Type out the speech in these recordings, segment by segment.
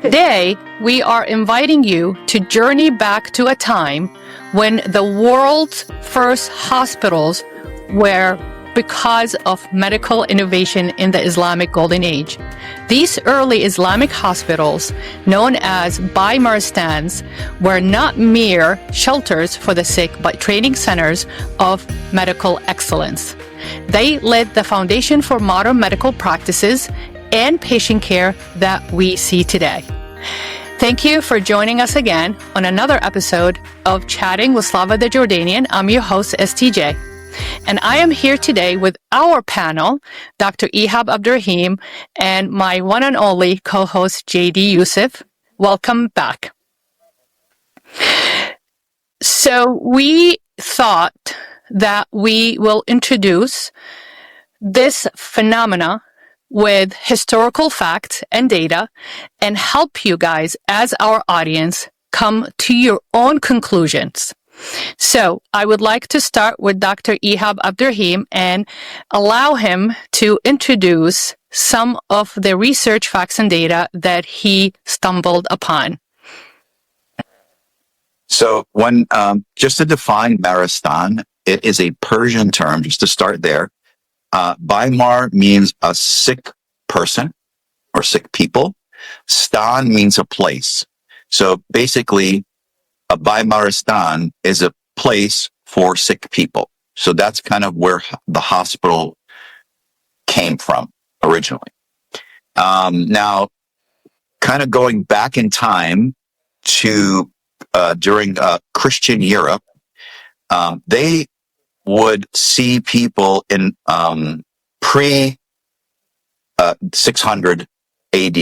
Today, we are inviting you to journey back to a time when the world's first hospitals were because of medical innovation in the Islamic Golden Age. These early Islamic hospitals, known as Bimaristans, were not mere shelters for the sick, but training centers of medical excellence. They laid the foundation for modern medical practices and patient care that we see today. Thank you for joining us again on another episode of Chatting with Slava the Jordanian. I'm your host, STJ. And I am here today with our panel, Dr. Ihab Abdelrehim, and my one and only co-host, JD Yusef. Welcome back. So we thought that we will introduce this phenomena with historical facts and data and help you guys as our audience come to your own conclusions. So I would like to start with Dr. Ihab Abdelrehim and allow him to introduce some of the research facts and data that he stumbled upon. So just to define Bimaristan, it is a Persian term, just to start there. Bimar means a sick person or sick people. Stan means a place. So basically, a Bimaristan is a place for sick people. So that's kind of where the hospital came from originally. Now, kind of going back in time to during Christian Europe, they would see people in pre 600 AD.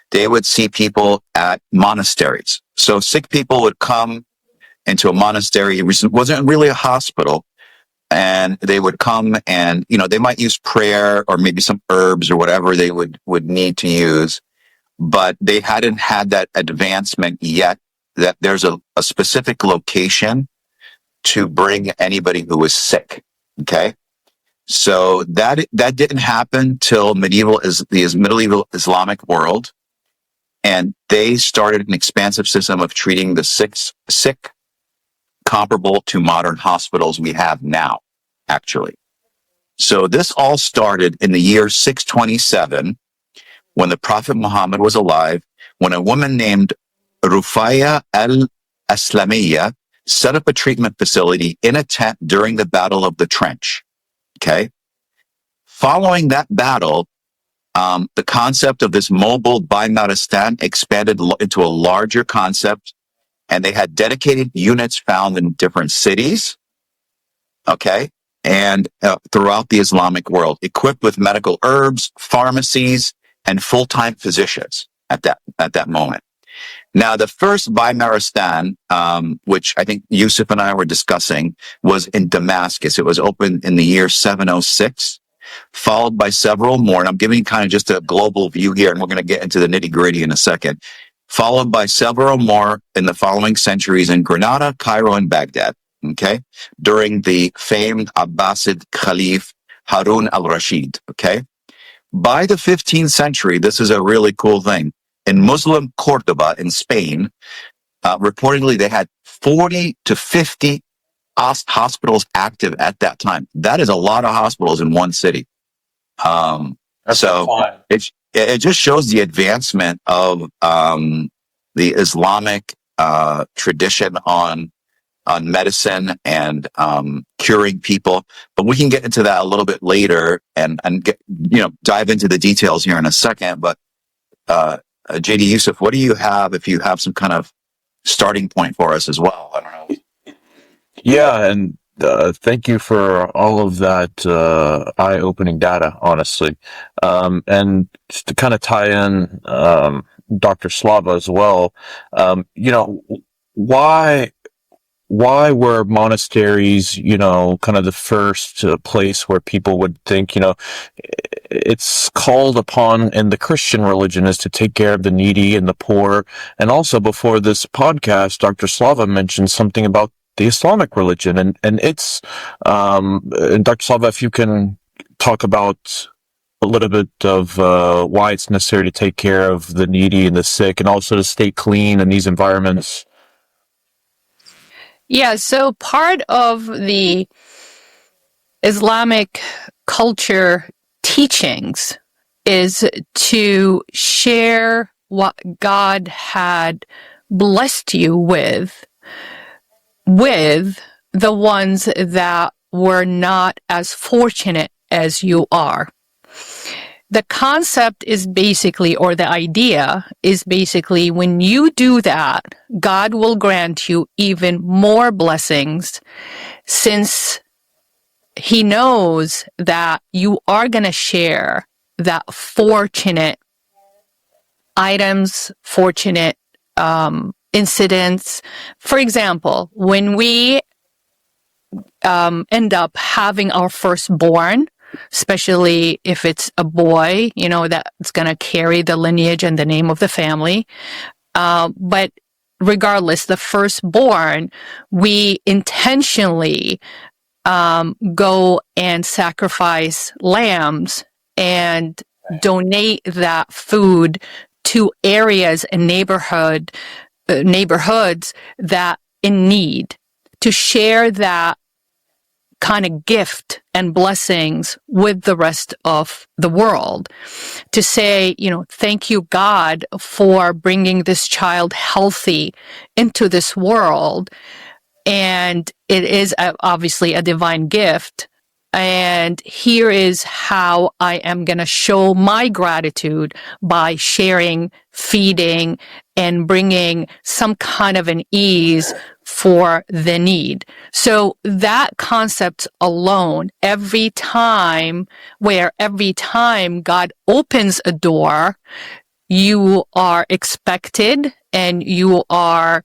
They would see people at monasteries. So sick people would come into a monastery. It wasn't really a hospital. And they would come and, they might use prayer or maybe some herbs or whatever they would need to use. But they hadn't had that advancement yet, that there's a specific location to bring anybody who was sick. Okay. So that didn't happen till the medieval Islamic world. And they started an expansive system of treating the sick comparable to modern hospitals we have now, actually. So this all started in the year 627, when the Prophet Muhammad was alive, when a woman named Rufaya al-Aslamiyya set up a treatment facility in a tent during the Battle of the Trench. Okay. Following that battle, the concept of this mobile Bimaristan expanded into a larger concept, and they had dedicated units found in different cities. Okay. And throughout the Islamic world, equipped with medical herbs, pharmacies, and full-time physicians at that moment. Now, the first Bimaristan, which I think Yusuf and I were discussing, was in Damascus. It was opened in the year 706, followed by several more. And I'm giving kind of just a global view here, and we're going to get into the nitty-gritty in a second. Followed by several more in the following centuries in Granada, Cairo, and Baghdad, okay, during the famed Abbasid Caliph Harun al-Rashid, okay? By the 15th century, this is a really cool thing. In Muslim Cordoba in Spain, reportedly they had 40 to 50 hospitals active at that time. That is a lot of hospitals in one city. So it just shows the advancement of the Islamic tradition on medicine and curing people. But we can get into that a little bit later and get, dive into the details here in a second. But JD Yusuf, what do you have if you have some kind of starting point for us as well? I don't know. Yeah, and thank you for all of that eye-opening data, honestly. And just to kind of tie in Dr. Slava as well, why were monasteries, kind of the first place where people would think, it's called upon in the Christian religion is to take care of the needy and the poor. And also before this podcast, Dr. Slava mentioned something about the Islamic religion and it's, and Dr. Slava, if you can talk about a little bit of why it's necessary to take care of the needy and the sick, and also to stay clean in these environments? Yeah, so part of the Islamic culture teachings is to share what God had blessed you with the ones that were not as fortunate as you are. The concept is basically, or the idea is basically, when you do that, God will grant you even more blessings, since He knows that you are going to share that fortunate items, fortunate incidents. For example, when we end up having our firstborn, especially if it's a boy, that's going to carry the lineage and the name of the family. But regardless, the firstborn, we intentionally go and sacrifice lambs and donate that food to areas and neighborhoods that in need, to share that kind of gift and blessings with the rest of the world, to say, thank you, God, for bringing this child healthy into this world. And it is obviously a divine gift. And here is how I am going to show my gratitude, by sharing, feeding, and bringing some kind of an ease for the need. So that concept alone, every time God opens a door, you are expected, and you are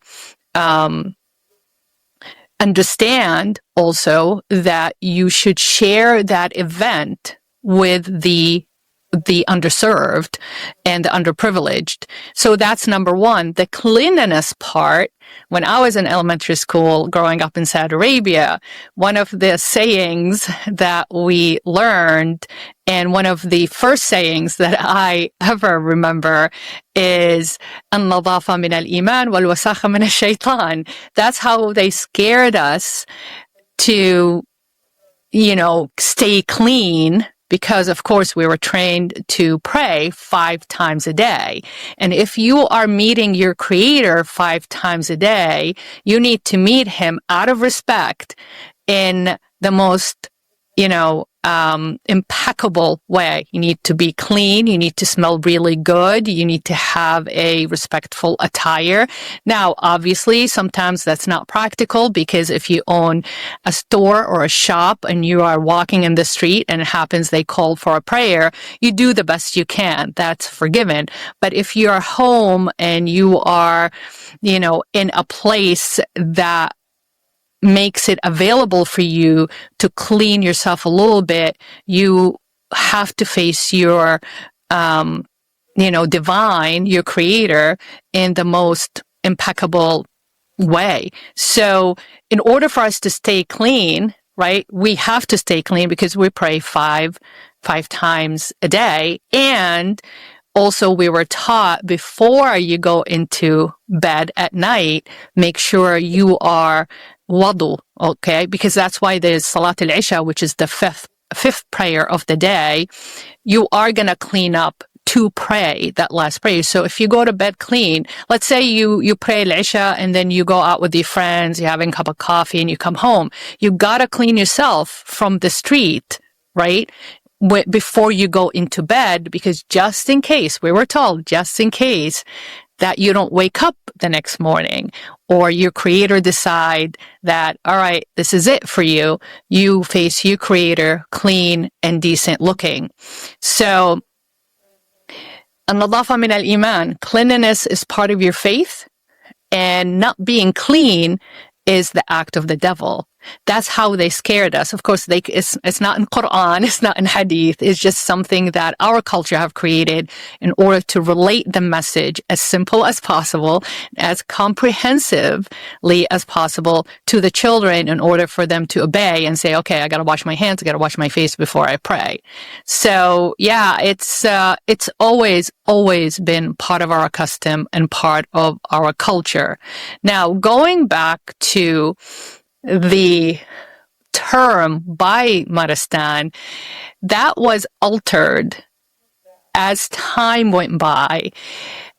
understand also that you should share that event with the underserved and the underprivileged. So that's number one. The cleanliness part, when I was in elementary school growing up in Saudi Arabia, one of the sayings that we learned, and one of the first sayings that I ever remember, is النظافة من الإيمان والوساخة من الشيطان. That's how they scared us to, stay clean, because of course we were trained to pray 5 times a day. And if you are meeting your Creator 5 times a day, you need to meet Him out of respect in the most, impeccable way. You need to be clean. You need to smell really good. You need to have a respectful attire. Now, obviously, sometimes that's not practical, because if you own a store or a shop and you are walking in the street and it happens they call for a prayer, you do the best you can. That's forgiven. But if you're home and you are, in a place that makes it available for you to clean yourself a little bit, you have to face your, divine, your Creator, in the most impeccable way. So in order for us to stay clean, right, we have to stay clean because we pray five times a day. And also, we were taught, before you go into bed at night, make sure you are wudu, okay? Because that's why there's Salat al-Isha, which is the fifth prayer of the day. You are going to clean up to pray that last prayer. So if you go to bed clean, let's say you pray al-Isha and then you go out with your friends, you're having a cup of coffee and you come home. You got to clean yourself from the street, right? Before you go into bed, because just in case, we were told, just in case that you don't wake up the next morning, or your Creator decide that, all right, this is it for you, you face your Creator clean and decent looking. So, النظافة من الإيمان, cleanliness is part of your faith, and not being clean is the act of the devil. That's how they scared us. Of course, it's not in Quran, it's not in Hadith. It's just something that our culture have created in order to relate the message as simple as possible, as comprehensively as possible to the children in order for them to obey and say, okay, I got to wash my hands, I got to wash my face before I pray. So yeah, it's always been part of our custom and part of our culture. Now, going back to the term Bimaristan, that was altered as time went by.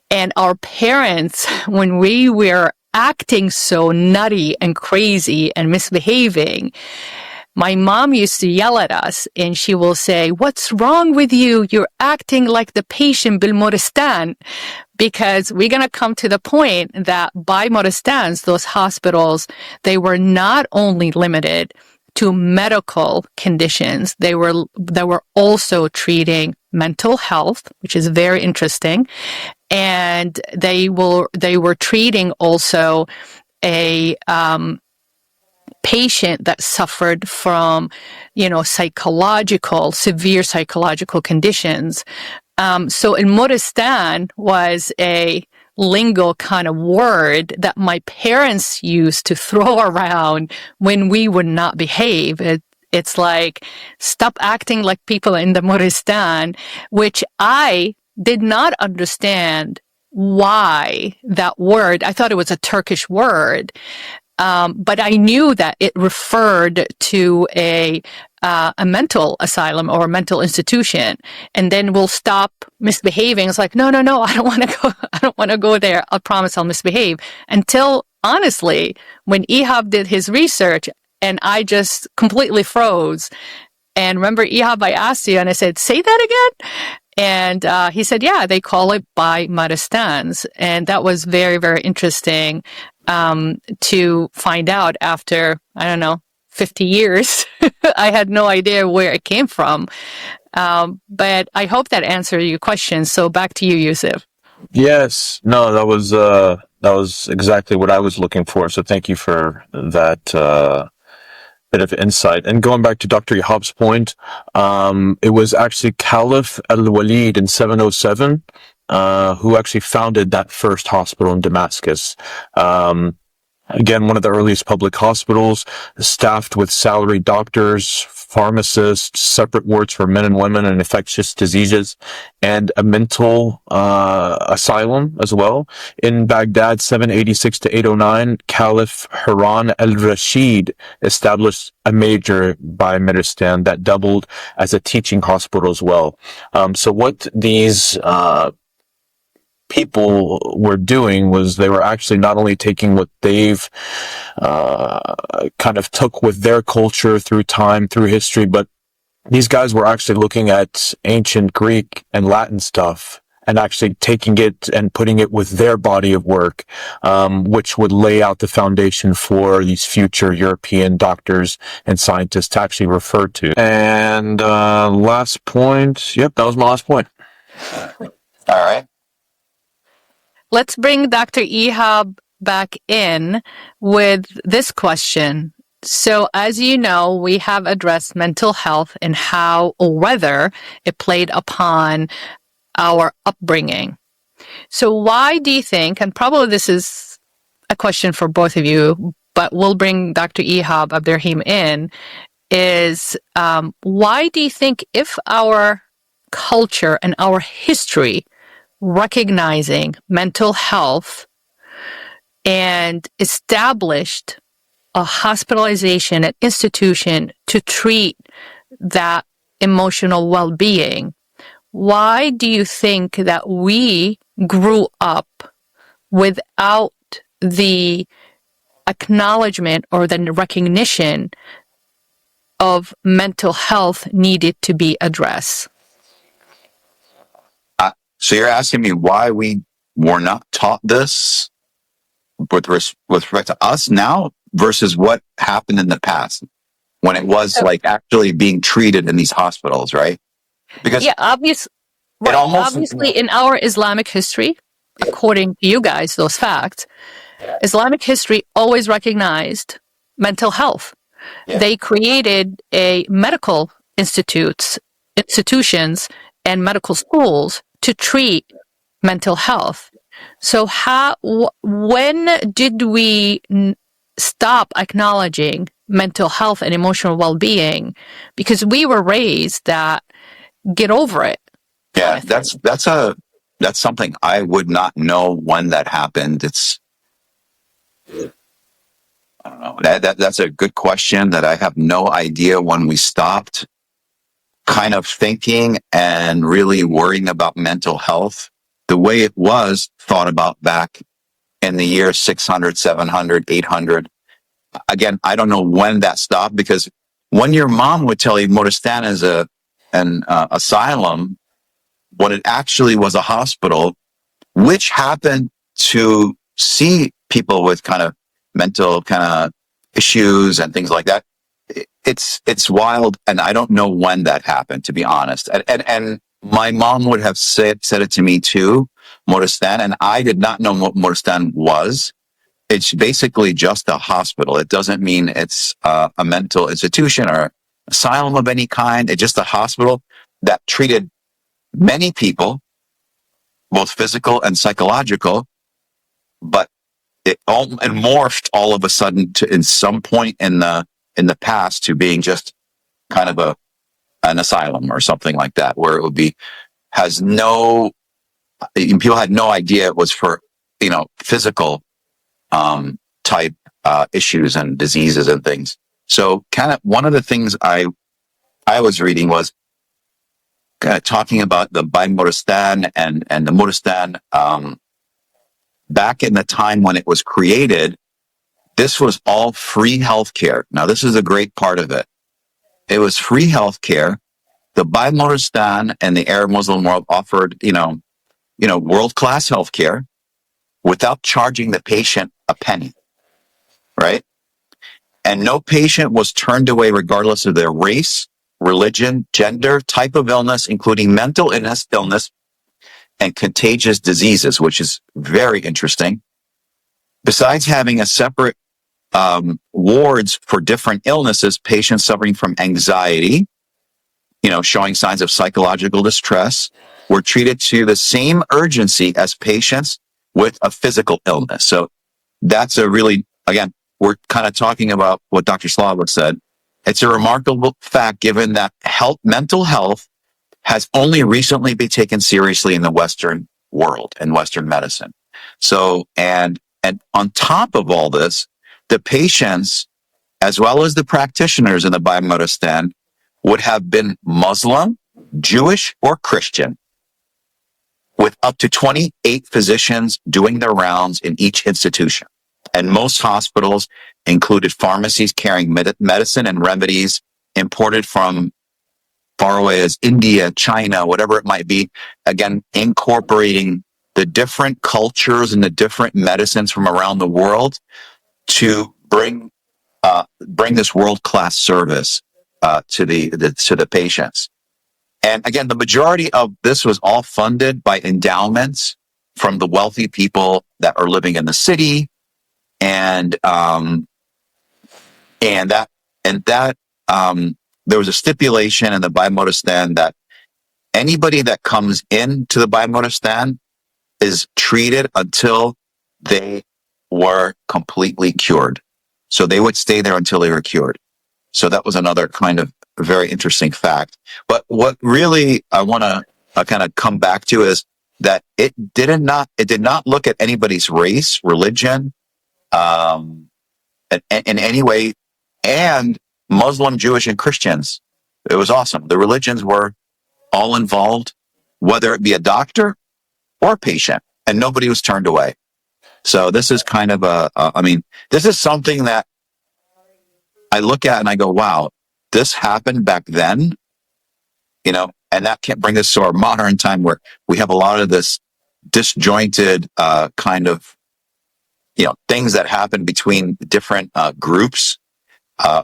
And our parents, when we were acting so nutty and crazy and misbehaving, my mom used to yell at us and she will say, "What's wrong with you? You're acting like the patient Bimaristan." Because we're going to come to the point that Bimaristans, those hospitals, they were not only limited to medical conditions, they were also treating mental health, which is very interesting. And they were treating also a patient that suffered from, severe psychological conditions. So Bimaristan was a lingo kind of word that my parents used to throw around when we would not behave. It's like, stop acting like people in the Bimaristan, which I did not understand why that word. I thought it was a Turkish word. But I knew that it referred to a mental asylum or a mental institution. And then we'll stop misbehaving. It's like, no, I don't want to go. I don't want to go there. I promise I'll misbehave. Until honestly, when Ihab did his research and I just completely froze. And remember, Ihab, I asked you and I said, say that again. And he said, yeah, they call it Bimaristans. And that was very, very interesting to find out after, 50 years. I had no idea where it came from. But I hope that answered your question. So back to you, Yusuf. Yes. No, that was exactly what I was looking for. So thank you for that bit of insight. And going back to Dr. Ihab's point, it was actually Caliph al-Walid in 707 who actually founded that first hospital in Damascus. Again, one of the earliest public hospitals, staffed with salaried doctors, pharmacists, separate wards for men and women and infectious diseases, and a mental asylum as well. In Baghdad, 786 to 809, Caliph Harun al-Rashid established a major Bimaristan that doubled as a teaching hospital as well. So what these people were doing was they were actually not only taking what they've kind of took with their culture through time, through history, but these guys were actually looking at ancient Greek and Latin stuff and actually taking it and putting it with their body of work, which would lay out the foundation for these future European doctors and scientists to actually refer to. And last point. Yep, that was my last point. All right. Let's bring Dr. Ihab back in with this question. So as you know, we have addressed mental health and how or whether it played upon our upbringing. So why do you think, and probably this is a question for both of you, but we'll bring Dr. Ihab Abdelrehim in, is why do you think if our culture and our history recognizing mental health and established a hospitalization, an institution to treat that emotional well-being, why do you think that we grew up without the acknowledgement or the recognition of mental health needed to be addressed? So you're asking me why we were not taught this with respect to us now versus what happened in the past when it was like actually being treated in these hospitals, right? Because obviously in our Islamic history, according to you guys, those facts, Islamic history always recognized mental health. they created a medical institutions and medical schools to treat mental health. So when did we stop acknowledging mental health and emotional well-being? Because we were raised that get over it. Yeah, that's something I would not know when that happened. I don't know. That's a good question that I have no idea when we stopped kind of thinking and really worrying about mental health the way it was thought about back in the year 600, 700, 800. Again, I don't know when that stopped, because when your mom would tell you Bimaristan is an asylum, when it actually was a hospital, which happened to see people with kind of mental kind of issues and things like that. It's wild, and I don't know when that happened, to be honest. And my mom would have said it to me too, Bimaristan, and I did not know what Bimaristan was. It's basically just a hospital. It doesn't mean it's a mental institution or asylum of any kind. It's just a hospital that treated many people, both physical and psychological, but it morphed all of a sudden to, in some point in the past, to being just kind of an asylum or something like that, where it would be people had no idea it was for physical type issues and diseases and things. So kind of one of the things I was reading was talking about the Bimaristan and the Bimaristan back in the time when it was created. This was all free healthcare. Now, this is a great part of it. It was free healthcare. The Bimaristan and the Arab Muslim world offered, world-class healthcare without charging the patient a penny, right? And no patient was turned away regardless of their race, religion, gender, type of illness, including mental illness and contagious diseases, which is very interesting. Besides having a separate wards for different illnesses, patients suffering from anxiety, showing signs of psychological distress, were treated to the same urgency as patients with a physical illness. So that's again, we're kind of talking about what Dr. Slava said. It's a remarkable fact, given that mental health has only recently been taken seriously in the Western world and Western medicine. So, and on top of all this, the patients, as well as the practitioners in the Bimaristan, would have been Muslim, Jewish, or Christian, with up to 28 physicians doing their rounds in each institution. And most hospitals included pharmacies carrying medicine and remedies imported from far away as India, China, whatever it might be. Again, incorporating the different cultures and the different medicines from around the world to bring this world-class service to the patients. And again, the majority of this was all funded by endowments from the wealthy people that are living in the city, and there was a stipulation in the Bimaristan that anybody that comes into the Bimaristan is treated until they were completely cured. So they would stay there until they were cured. So that was another kind of very interesting fact. But what really I want to kind of come back to is that it did not look at anybody's race, religion, in any way, and Muslim, Jewish, and Christians. It was awesome. The religions were all involved, whether it be a doctor or a patient, and nobody was turned away. So this is kind of this is something that I look at and I go, wow, this happened back then, and that can't bring us to our modern time where we have a lot of this disjointed kind of, things that happen between different groups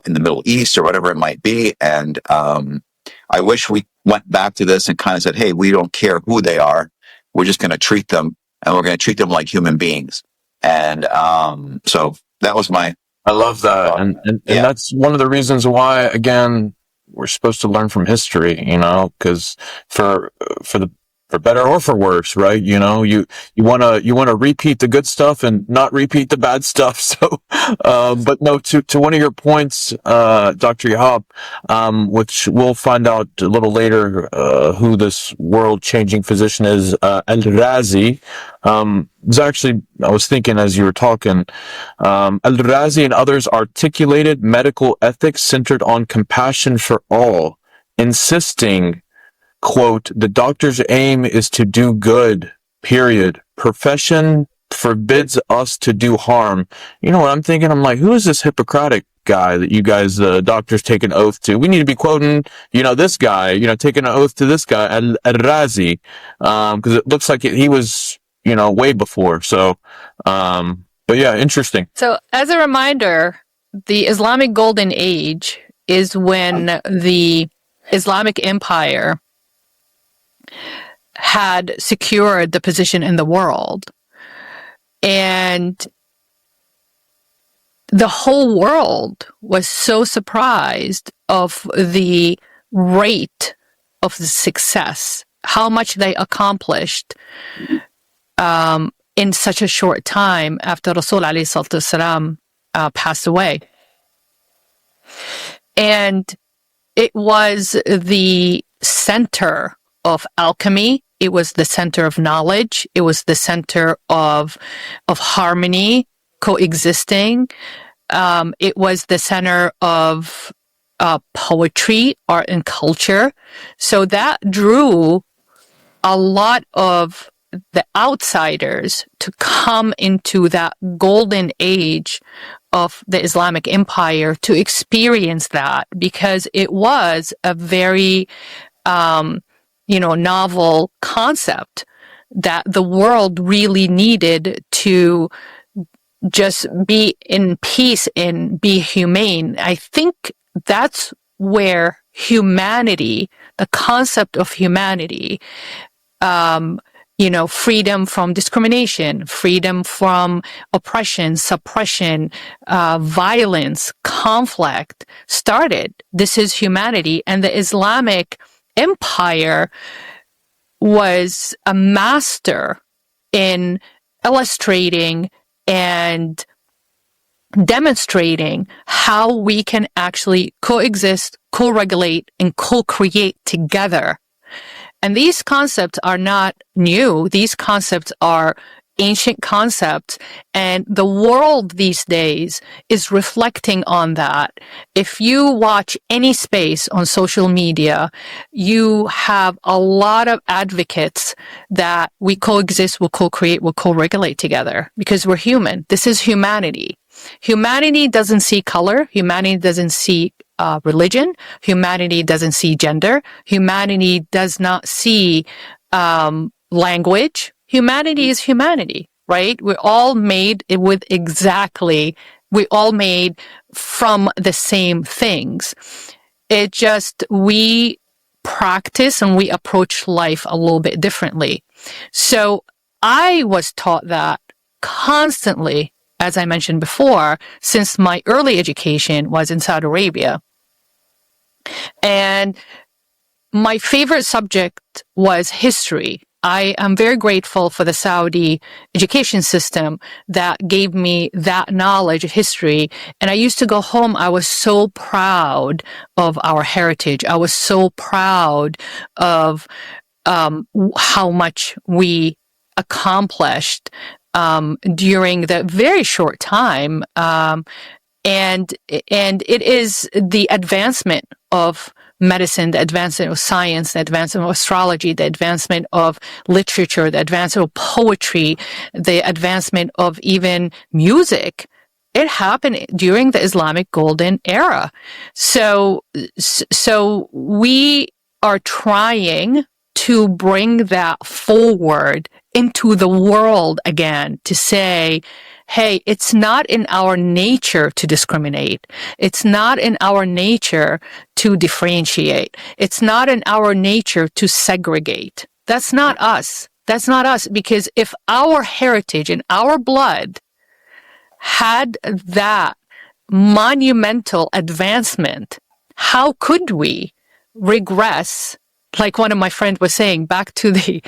in the Middle East or whatever it might be. And I wish we went back to this and kind of said, hey, we don't care who they are. We're just going to treat them, and we're going to treat them like human beings. And so that was my I love that. And Yeah. that's one of the reasons why, again, we're supposed to learn from history, because for the, for better or for worse, right? You want to repeat the good stuff and not repeat the bad stuff. So, but no, to one of your points, Dr. Ihab, which we'll find out a little later, who this world changing physician is, Al-Razi, I was thinking as you were talking, Al-Razi and others articulated medical ethics centered on compassion for all, insisting, quote, the doctor's aim is to do good, period. Profession forbids us to do harm. You know what I'm thinking? I'm like, who is this Hippocratic guy that you guys, doctors, take an oath to? We need to be quoting, this guy, taking an oath to this guy, Al-Razi, because it looks like he was, way before. So, but yeah, interesting. So, as a reminder, the Islamic Golden Age is when the Islamic Empire had secured the position in the world. And the whole world was so surprised of the rate of the success, how much they accomplished in such a short time after Rasul alayhi salatu wasalam passed away. And it was the center of alchemy. It was the center of knowledge. It was the center of harmony, coexisting. It was the center of poetry, art, and culture. So that drew a lot of the outsiders to come into that golden age of the Islamic Empire to experience that, because it was a very novel concept that the world really needed to just be in peace and be humane. I think that's where humanity, the concept of humanity, freedom from discrimination, freedom from oppression, suppression, violence, conflict started. This is humanity. And the Islamic Empire was a master in illustrating and demonstrating how we can actually coexist, co-regulate, and co-create together. And these concepts are not new. These concepts are ancient concepts, and the world these days is reflecting on that. If you watch any space on social media, you have a lot of advocates that we coexist, we'll co-create, we'll co-regulate together because we're human. This is humanity. Humanity doesn't see color. Humanity doesn't see religion. Humanity doesn't see gender. Humanity does not see language. Humanity is humanity, right? We're all made we're all made from the same things. It just, we practice and we approach life a little bit differently. So I was taught that constantly, as I mentioned before, since my early education was in Saudi Arabia. And my favorite subject was history. I am very grateful for the Saudi education system that gave me that knowledge of history. And I used to go home. I was so proud of our heritage. I was so proud of how much we accomplished during the very short time. And it is the advancement of medicine, the advancement of science, the advancement of astrology, the advancement of literature, the advancement of poetry, the advancement of even music. It happened during the Islamic Golden Era. So we are trying to bring that forward into the world again, to say, hey, it's not in our nature to discriminate. It's not in our nature to differentiate. It's not in our nature to segregate. That's not us. That's not us. Because if our heritage and our blood had that monumental advancement, how could we regress, like one of my friends was saying, back to the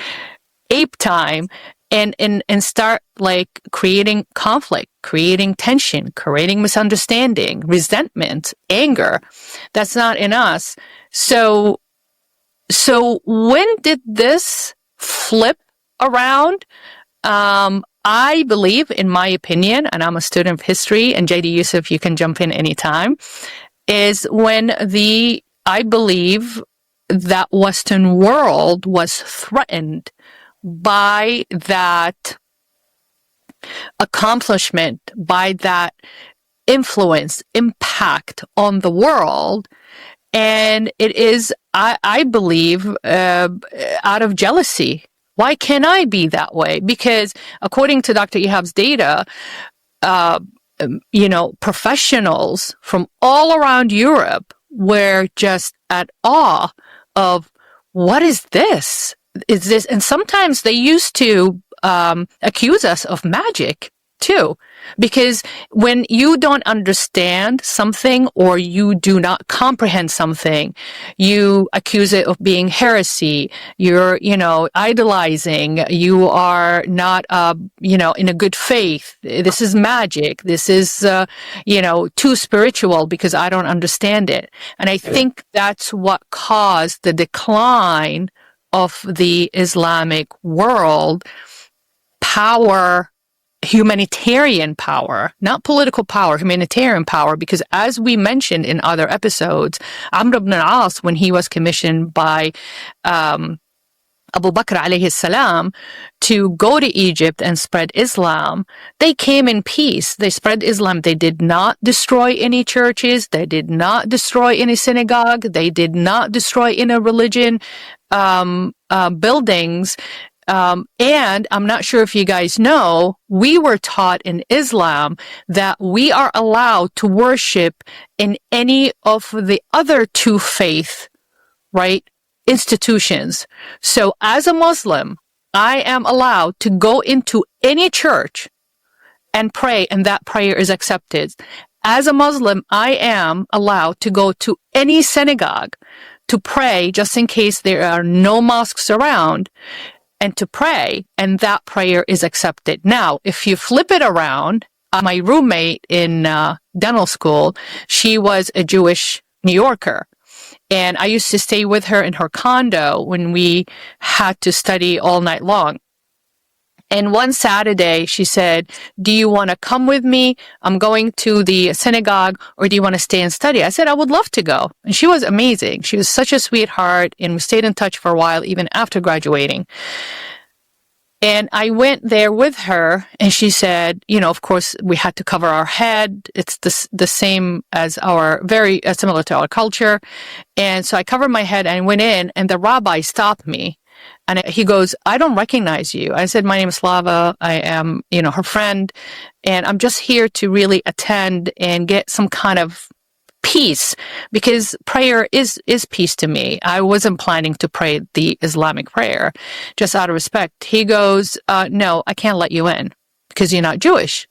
ape time and start like creating conflict, creating tension, creating misunderstanding, resentment, anger that's not in us. So when did this flip around? I believe, in my opinion, and I'm a student of history, and JD Yusef, you can jump in anytime, is when I believe that Western world was threatened by that accomplishment, by that influence, impact on the world. And it is, I believe, out of jealousy. Why can't I be that way? Because according to Dr. Ihab's data, professionals from all around Europe were just at awe of, what is this? Is this? And sometimes they used to accuse us of magic too, because when you don't understand something or you do not comprehend something, you accuse it of being heresy. You're, idolizing. You are not, in a good faith. This is magic. This is, too spiritual because I don't understand it. And I think that's what caused the decline of the Islamic world. Power, humanitarian power, not political power, humanitarian power, because as we mentioned in other episodes, Amr ibn al-As, when he was commissioned by Abu Bakr alayhi salam to go to Egypt and spread Islam, they came in peace. They spread Islam. They did not destroy any churches. They did not destroy any synagogue. They did not destroy any religion buildings. And I'm not sure if you guys know, we were taught in Islam that we are allowed to worship in any of the other two faith, right, institutions. So as a Muslim, I am allowed to go into any church and pray, and that prayer is accepted. As a Muslim, I am allowed to go to any synagogue to pray, just in case there are no mosques around, and to pray, and that prayer is accepted. Now, if you flip it around, my roommate in dental school, she was a Jewish New Yorker, and I used to stay with her in her condo when we had to study all night long. And one Saturday, she said, do you want to come with me? I'm going to the synagogue, or do you want to stay and study? I said, I would love to go. And she was amazing. She was such a sweetheart, and we stayed in touch for a while, even after graduating. And I went there with her, and she said, of course, we had to cover our head. It's the same as very similar to our culture. And so I covered my head and I went in, and the rabbi stopped me. And he goes, I don't recognize you. I said, my name is Slava. I am, her friend. And I'm just here to really attend and get some kind of peace, because prayer is peace to me. I wasn't planning to pray the Islamic prayer, just out of respect. He goes, no, I can't let you in because you're not Jewish.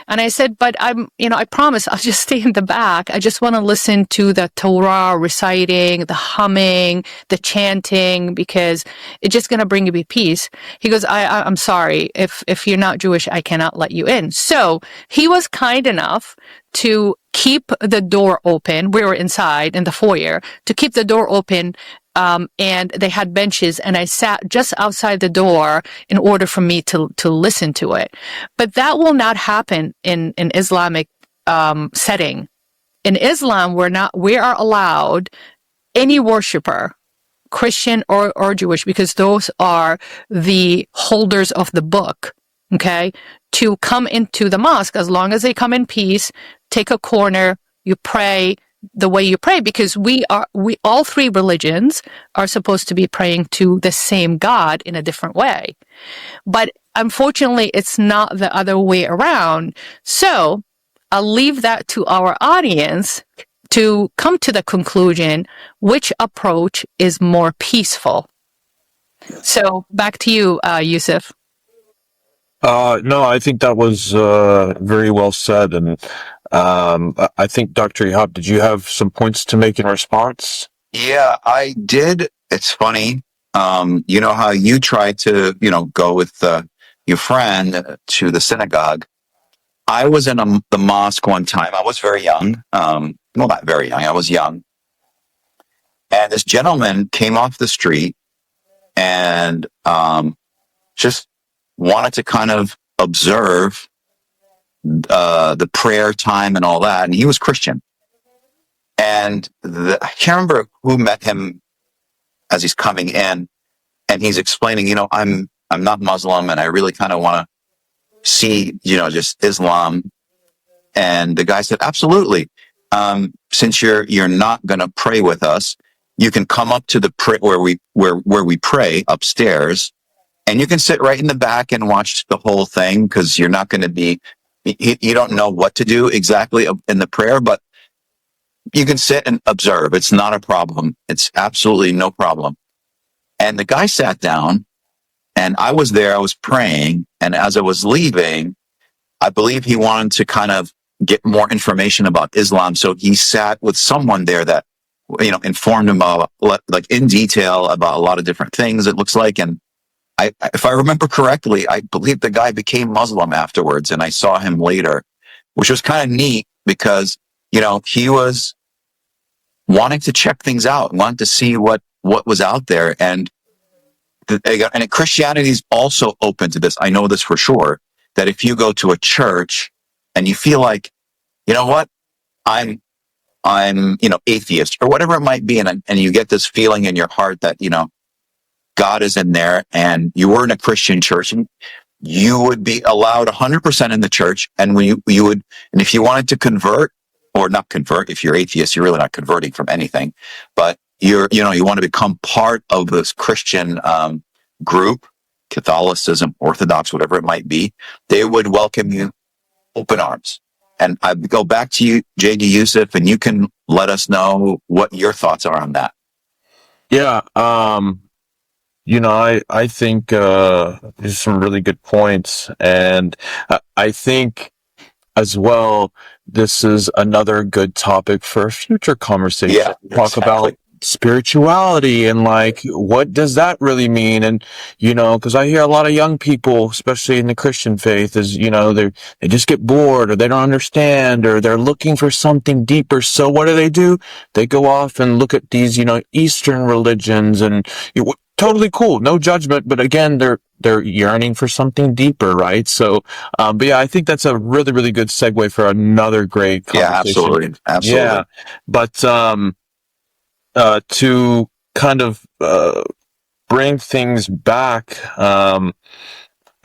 And I said, but I promise I'll just stay in the back. I just want to listen to the Torah reciting, the humming, the chanting, because it's just going to bring you peace. He goes, I'm sorry. If you're not Jewish, I cannot let you in. So he was kind enough to keep the door open. We were inside in the foyer, to keep the door open. And they had benches, and I sat just outside the door in order for me to listen to it. But that will not happen in an Islamic setting. In Islam, we are allowed any worshiper, Christian or Jewish, because those are the holders of the book, okay, to come into the mosque as long as they come in peace, take a corner, you pray the way you pray, because we all three religions are supposed to be praying to the same God in a different way. But unfortunately, it's not the other way around. So I'll leave that to our audience to come to the conclusion which approach is more peaceful. So back to you, Yusef. No, I think that was very well said, and I think Dr. Ihab, did you have some points to make in response? Yeah, I did. It's funny. You know how you try to, go with your friend to the synagogue. I was in the mosque one time. I was very young. Well, not very young. I was young. And this gentleman came off the street and just wanted to kind of observe the prayer time and all that. And he was Christian. And I can't remember who met him as he's coming in, and he's explaining, I'm not Muslim, and I really kind of want to see, just Islam. And the guy said, absolutely. Since you're not going to pray with us, you can come up to the where we pray upstairs, and you can sit right in the back and watch the whole thing, because you're not going to be, you don't know what to do exactly in the prayer, but you can sit and observe. It's not a problem. It's absolutely no problem. And the guy sat down, and I was there. I was praying. And as I was leaving, I believe he wanted to kind of get more information about Islam. So he sat with someone there that, informed him about, like, in detail about a lot of different things, it looks like. And if I remember correctly, I believe the guy became Muslim afterwards, and I saw him later, which was kind of neat because, he was wanting to check things out, wanting to see what was out there. And Christianity is also open to this. I know this for sure, that if you go to a church and you feel like, you know what, I'm atheist or whatever it might be, and you get this feeling in your heart that, God is in there, and you were in a Christian church, and you would be allowed 100% in the church. And when you would, and if you wanted to convert or not convert, if you're atheist, you're really not converting from anything, but you want to become part of this Christian group, Catholicism, Orthodox, whatever it might be, they would welcome you open arms. And I go back to you, JD Yusef, and you can let us know what your thoughts are on that. Yeah, I think there's some really good points, and I think as well, this is another good topic for a future conversation. Yeah, Talk exactly. about spirituality and, like, what does that really mean? And, because I hear a lot of young people, especially in the Christian faith, is, they just get bored, or they don't understand, or they're looking for something deeper. So what do? They go off and look at these, Eastern religions, and totally cool, no judgment, but again, they're yearning for something deeper, right? So, but yeah, I think that's a really, really good segue for another great conversation. Yeah, absolutely. Yeah, but to kind of bring things back,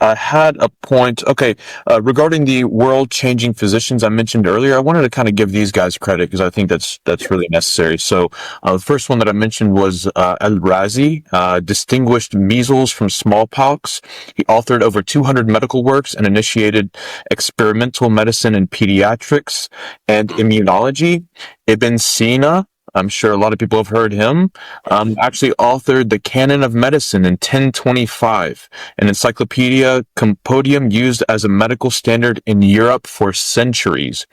I had a point. Okay, regarding the world-changing physicians I mentioned earlier, I wanted to kind of give these guys credit because I think that's really necessary. So, the first one that I mentioned was Al-Razi, distinguished measles from smallpox. He authored over 200 medical works and initiated experimental medicine in pediatrics and immunology. Ibn Sina, I'm sure a lot of people have heard him, actually authored the Canon of Medicine in 1025, an encyclopedia compendium used as a medical standard in Europe for centuries.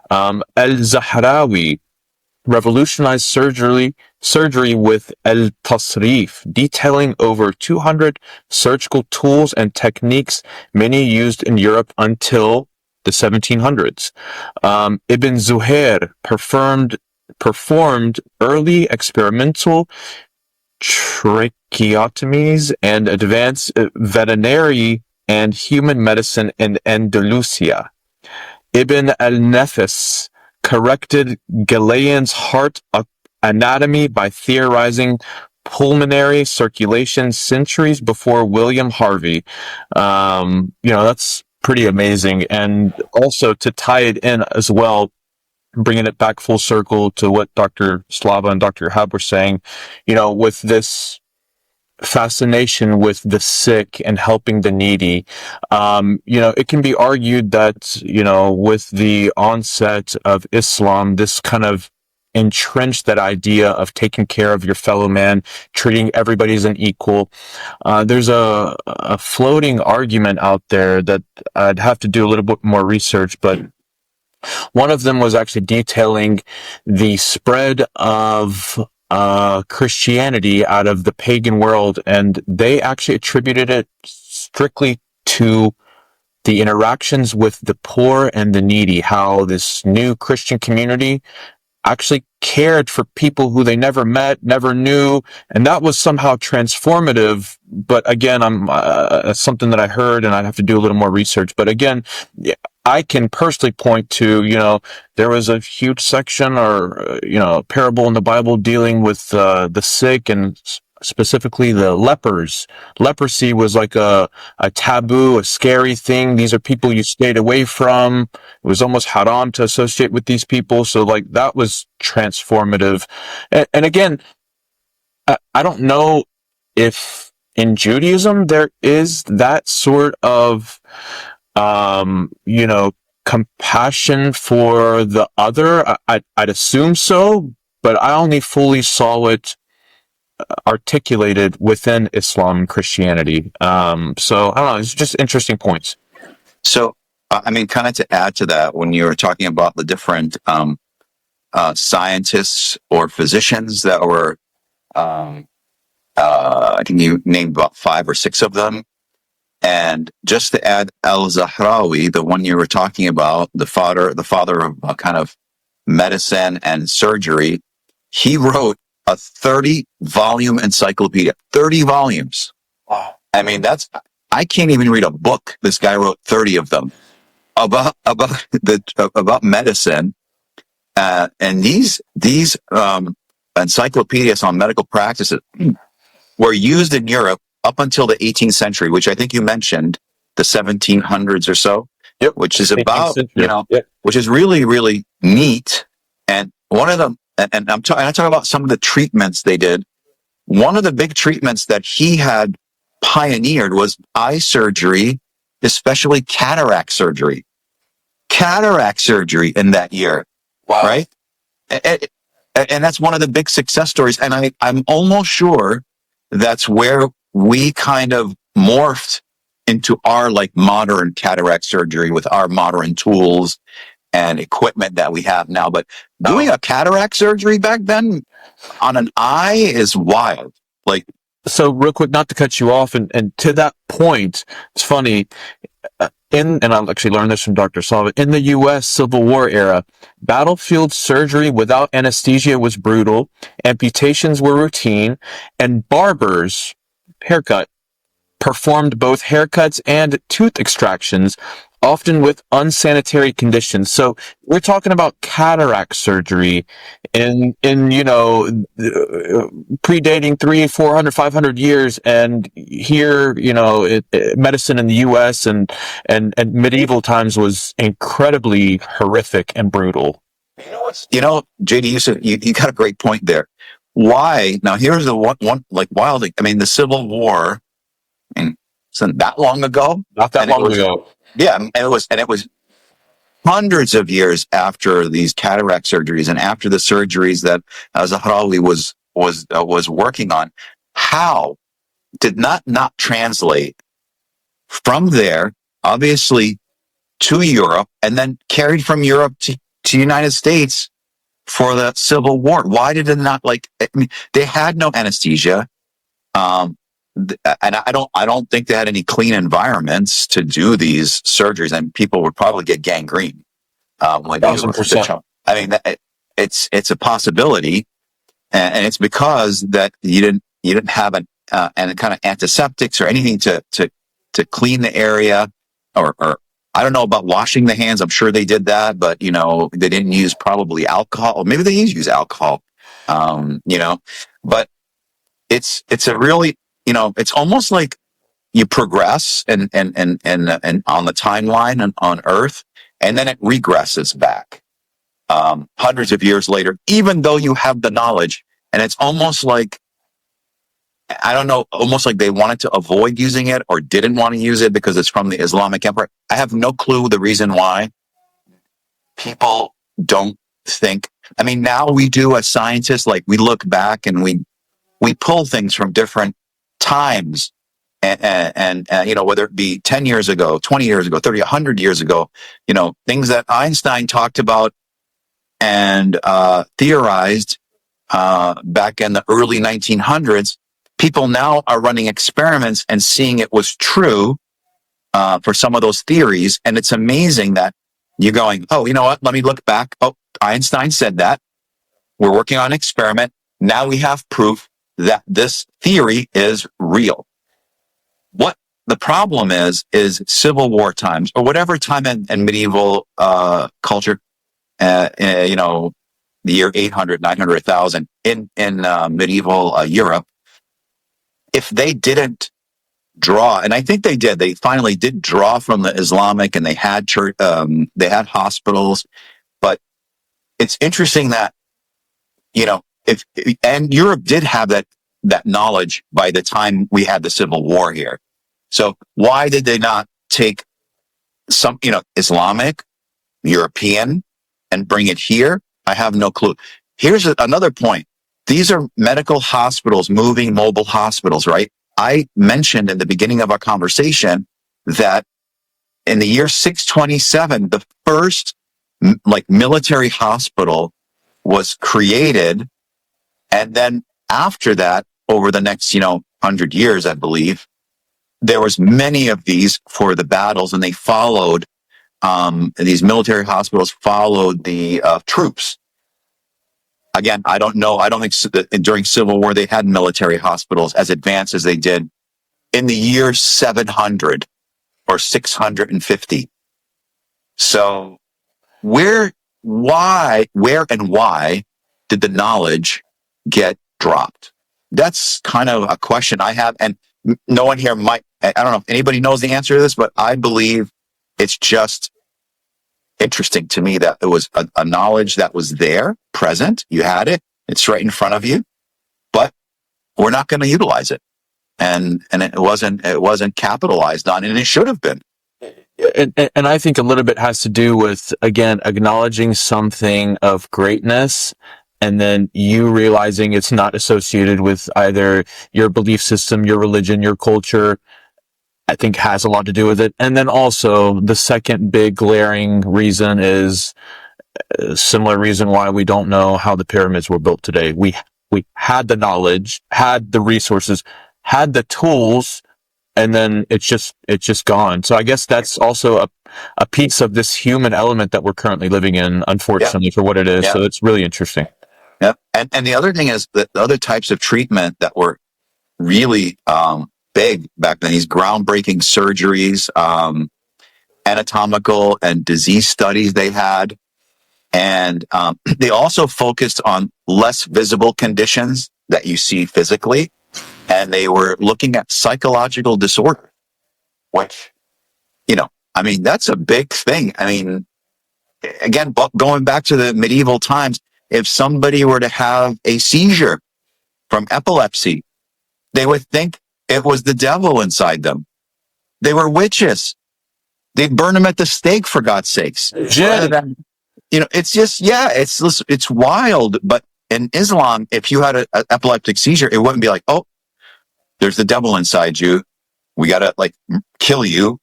Al-Zahrawi revolutionized surgery with al-tasrif, detailing over 200 surgical tools and techniques, many used in Europe until the 1700s. Ibn Zuhair performed early experimental tracheotomies and advanced veterinary and human medicine in Andalusia. Ibn al-Nafis corrected Galilean's heart anatomy by theorizing pulmonary circulation centuries before William Harvey. That's pretty amazing. And also, to tie it in as well, bringing it back full circle to what Dr. Slava and Dr. Ihab were saying, with this fascination with the sick and helping the needy, it can be argued that, with the onset of Islam, this kind of entrenched that idea of taking care of your fellow man, treating everybody as an equal. There's a floating argument out there that I'd have to do a little bit more research, but one of them was actually detailing the spread of Christianity out of the pagan world, and they actually attributed it strictly to the interactions with the poor and the needy, how this new Christian community actually cared for people who they never met, never knew, and that was somehow transformative. But again, I'm something that I heard, and I'd have to do a little more research. But again, I can personally point to, there was a huge section or, parable in the Bible dealing with the sick and specifically the lepers. Leprosy was like a taboo, a scary thing. These are people you stayed away from. It was almost haram to associate with these people. So like that was transformative. And again, I don't know if in Judaism there is that sort of, compassion for the other. I'd assume so, but I only fully saw it articulated within Islam and Christianity. So I don't know. It's just interesting points. So, kind of to add to that, when you were talking about the different scientists or physicians that were, I think you named about 5 or 6 of them. And just to add, Al-Zahrawi, the one you were talking about, the father of kind of medicine and surgery, he wrote a 30-volume encyclopedia. 30 volumes. Wow. I can't even read a book. This guy wrote 30 of them about medicine. And these encyclopedias on medical practices were used in Europe up until the 18th century, which I think you mentioned, the 1700s or so. Yep. Which is about, Yep. Which is really, really neat. And one of them, and I talk about some of the treatments they did. One of the big treatments that he had pioneered was eye surgery, especially cataract surgery. Cataract surgery in that year. Wow. Right? And that's one of the big success stories. And I'm almost sure that's where we kind of morphed into our like modern cataract surgery with our modern tools and equipment that we have now. But doing a cataract surgery back then on an eye is wild. So real quick, not to cut you off, and to that point, it's funny, and I'll actually learn this from Dr. Slava, in the U.S. Civil War era, battlefield surgery without anesthesia was brutal, amputations were routine, and barbers, haircut, performed both haircuts and tooth extractions, often with unsanitary conditions. So we're talking about cataract surgery in predating 300, 400, 500 years. And here, medicine in the U.S. and medieval times was incredibly horrific and brutal. JD Yusef, you got a great point there. Why? Now here's the one like wild. The Civil War, isn't that long ago? Not that long ago. Yeah, and it was hundreds of years after these cataract surgeries and after the surgeries that Al-Zahrawi was working on. How did not translate from there, obviously, to Europe, and then carried from Europe to United States for the Civil War? Why did it not they had no anesthesia. And I don't think they had any clean environments to do these surgeries, and people would probably get gangrene. 1,000%. It's a possibility, and it's because that you didn't have an kind of antiseptics or anything to clean the area, or I don't know about washing the hands. I'm sure they did that, but they didn't use probably alcohol, or maybe they use alcohol. But it's a really, it's almost like you progress and on the timeline and on Earth, and then it regresses back hundreds of years later, even though you have the knowledge. And it's almost like, I don't know, almost like they wanted to avoid using it or didn't want to use it because it's from the Islamic Empire. I have no clue the reason why. People don't think I mean, now we do as scientists, like we look back and we pull things from different times and whether it be 10 years ago, 20 years ago, 30, 100 years ago, things that Einstein talked about and theorized back in the early 1900s. People now are running experiments and seeing it was true for some of those theories. And it's amazing that you're going, oh, you know what? Let me look back. Oh, Einstein said that. We're working on an experiment. Now we have proof that this theory is real. What the problem is Civil War times or whatever time in medieval culture, the year 800, 900, 1000 in medieval Europe, if they didn't draw, and I think they did, they finally did draw from the Islamic, and they had church, they had hospitals, but it's interesting that, and Europe did have that knowledge by the time we had the Civil War here. So why did they not take some, Islamic, European, and bring it here? I have no clue. Here's another point. These are medical hospitals, moving mobile hospitals, right? I mentioned in the beginning of our conversation that in the year 627, the first military hospital was created. And then after that, over the next, 100 years, I believe, there was many of these for the battles, and they followed, these military hospitals followed the troops. Again, I don't know. I don't think during Civil War they had military hospitals as advanced as they did in the year 700 or 650. So where and why did the knowledge get dropped? That's kind of a question I have. And no one here I don't know if anybody knows the answer to this, but I believe it's just interesting to me that it was a knowledge that was there, present. You had it. It's right in front of you, but we're not going to utilize it. And it wasn't capitalized on, and it should have been. And I think a little bit has to do with, again, acknowledging something of greatness, and then you realizing it's not associated with either your belief system, your religion, your culture. I think has a lot to do with it. And then also the second big glaring reason is a similar reason why we don't know how the pyramids were built today. We had the knowledge, had the resources, had the tools, and then it's just gone. So I guess that's also a piece of this human element that we're currently living in, unfortunately, for what it is. So it's really interesting. Yeah. And the other thing is that the other types of treatment that were really big back then, these groundbreaking surgeries, anatomical and disease studies they had. And they also focused on less visible conditions that you see physically. And they were looking at psychological disorder, which, that's a big thing. I mean, again, going back to the medieval times, if somebody were to have a seizure from epilepsy, they would think it was the devil inside them. They were witches. They'd burn them at the stake, for God's sakes. It's just, it's wild. But in Islam, if you had an epileptic seizure, it wouldn't be like, oh, there's the devil inside you. We got to kill you,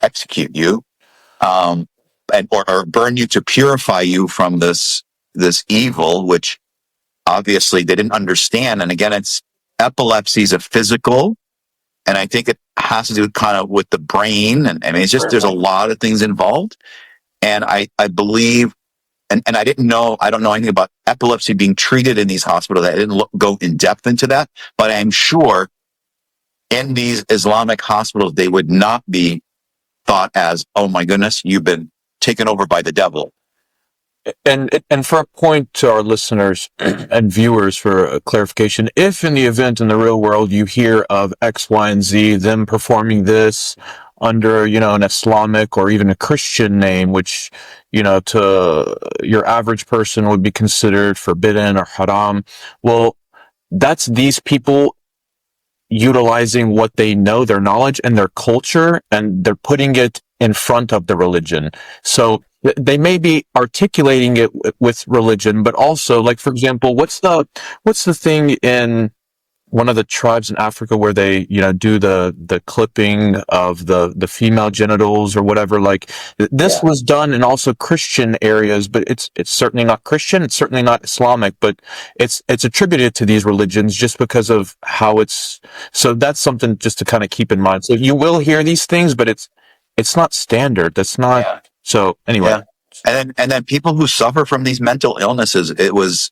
execute you, or burn you to purify you from this evil, which obviously they didn't understand. And again, epilepsy is a physical, and I think it has to do kind of with the brain. And I mean, it's just, there's a lot of things involved. And I believe, and I don't know anything about epilepsy being treated in these hospitals. I didn't go in depth into that, but I'm sure in these Islamic hospitals, they would not be thought as, oh my goodness, you've been taken over by the devil. And for a point to our listeners and viewers for a clarification, if in the event in the real world you hear of X, Y, and Z, them performing this under, an Islamic or even a Christian name, which, to your average person would be considered forbidden or haram, well, that's these people utilizing what they know, their knowledge and their culture, and they're putting it in front of the religion. So they may be articulating it with religion, but also, like, for example, what's the thing in one of the tribes in Africa where they, do the clipping of the female genitals or whatever? Like, this was done in also Christian areas, but it's certainly not Christian. It's certainly not Islamic, but it's attributed to these religions just because of how so that's something just to kind of keep in mind. So you will hear these things, but it's not standard. That's not, so anyway. Yeah. And then people who suffer from these mental illnesses, it was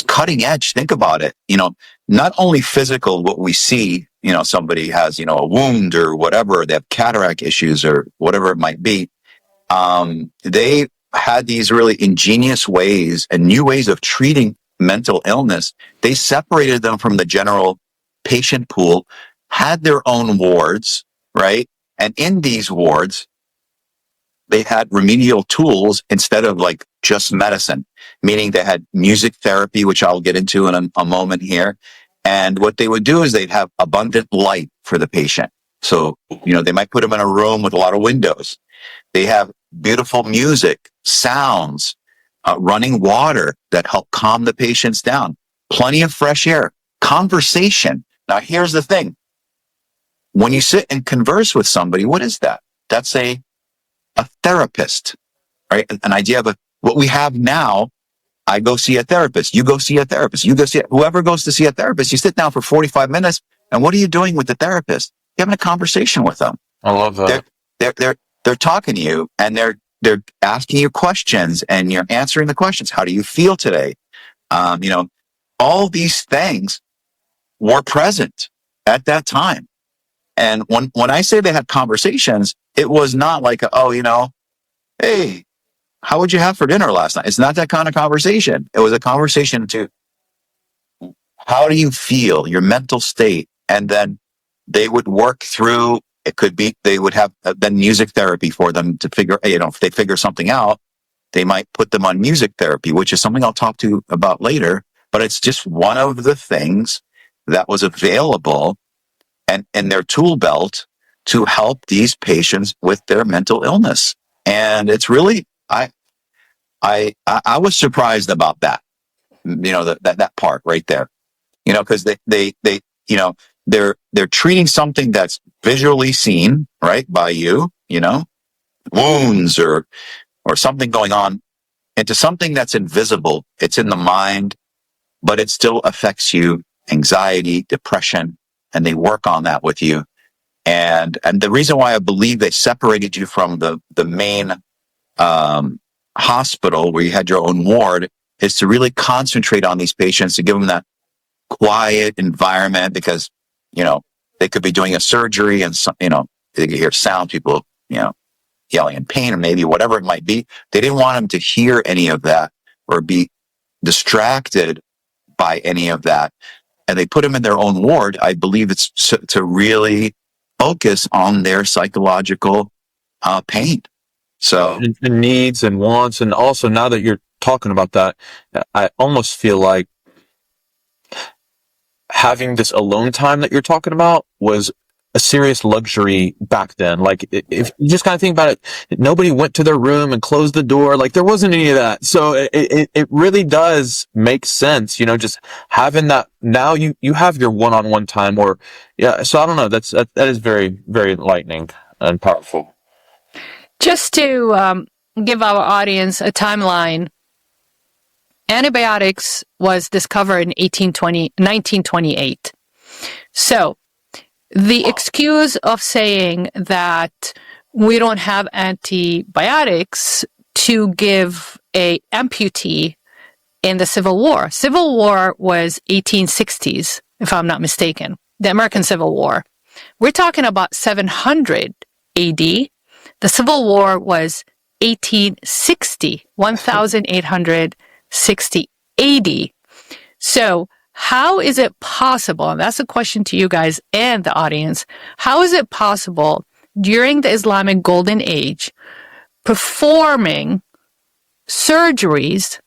cutting edge. Think about it. Not only physical, what we see, somebody has, a wound or whatever, they have cataract issues or whatever it might be. They had these really ingenious ways and new ways of treating mental illness. They separated them from the general patient pool, had their own wards, right? And in these wards, they had remedial tools instead of like just medicine, meaning they had music therapy, which I'll get into in a moment here. And what they would do is they'd have abundant light for the patient. So, they might put them in a room with a lot of windows. They have beautiful music, sounds, running water that help calm the patients down, plenty of fresh air, conversation. Now, here's the thing. When you sit and converse with somebody, what is that? That's a therapist, right? An idea of what we have now. I go see a therapist. You go see a therapist. You go see whoever goes to see a therapist. You sit down for 45 minutes, and what are you doing with the therapist? You're having a conversation with them. I love that. They're talking to you, and they're asking you questions, and you're answering the questions. How do you feel today? All these things were present at that time. And when I say they had conversations, it was not like, hey, how would you have for dinner last night? It's not that kind of conversation. It was a conversation to how do you feel, your mental state? And then they would work through, it could be, they would have then music therapy for them to figure, if they figure something out, they might put them on music therapy, which is something I'll talk to you about later. But it's just one of the things that was available and in their tool belt to help these patients with their mental illness. And it's really, I was surprised about that, that part right there, because they're treating something that's visually seen, right, by you, wounds or something going on, into something that's invisible. It's in the mind, but it still affects you, anxiety, depression, and they work on that with you. And the reason why I believe they separated you from the main hospital where you had your own ward is to really concentrate on these patients, to give them that quiet environment, because, they could be doing a surgery and, they could hear sound, people, yelling in pain or maybe whatever it might be. They didn't want them to hear any of that or be distracted by any of that. And they put them in their own ward. I believe it's to really focus on their psychological pain. So and needs and wants. And also, now that you're talking about that, I almost feel like having this alone time that you're talking about was a serious luxury back then. Like, if you just kind of think about it, nobody went to their room and closed the door. Like, there wasn't any of that. So it really does make sense, just having that. Now you have your one-on-one time, or, so I don't know. That is very, very enlightening and powerful. Just to give our audience a timeline, antibiotics was discovered in 1928. So the excuse of saying that we don't have antibiotics to give a amputee in the Civil War. Civil War was 1860s, if I'm not mistaken, the American Civil War. We're talking about 700 AD. The Civil War was 1860, 1860 AD. So how is it possible, and that's a question to you guys and the audience, how is it possible during the Islamic Golden Age performing surgeries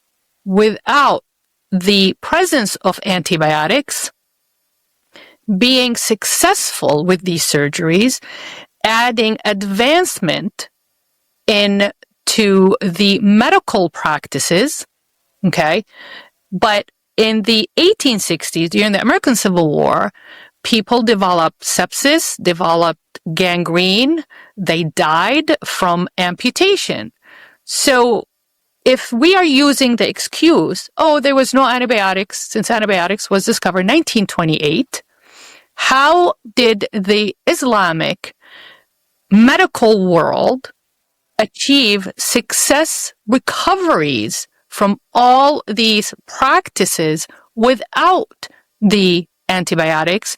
without the presence of antibiotics, being successful with these surgeries, adding advancement into the medical practices, okay? But in the 1860s, during the American Civil War, people developed sepsis, developed gangrene, they died from amputation. So if we are using the excuse, oh, there was no antibiotics since antibiotics was discovered in 1928, how did the Islamic medical world achieve success recoveries from all these practices without the antibiotics,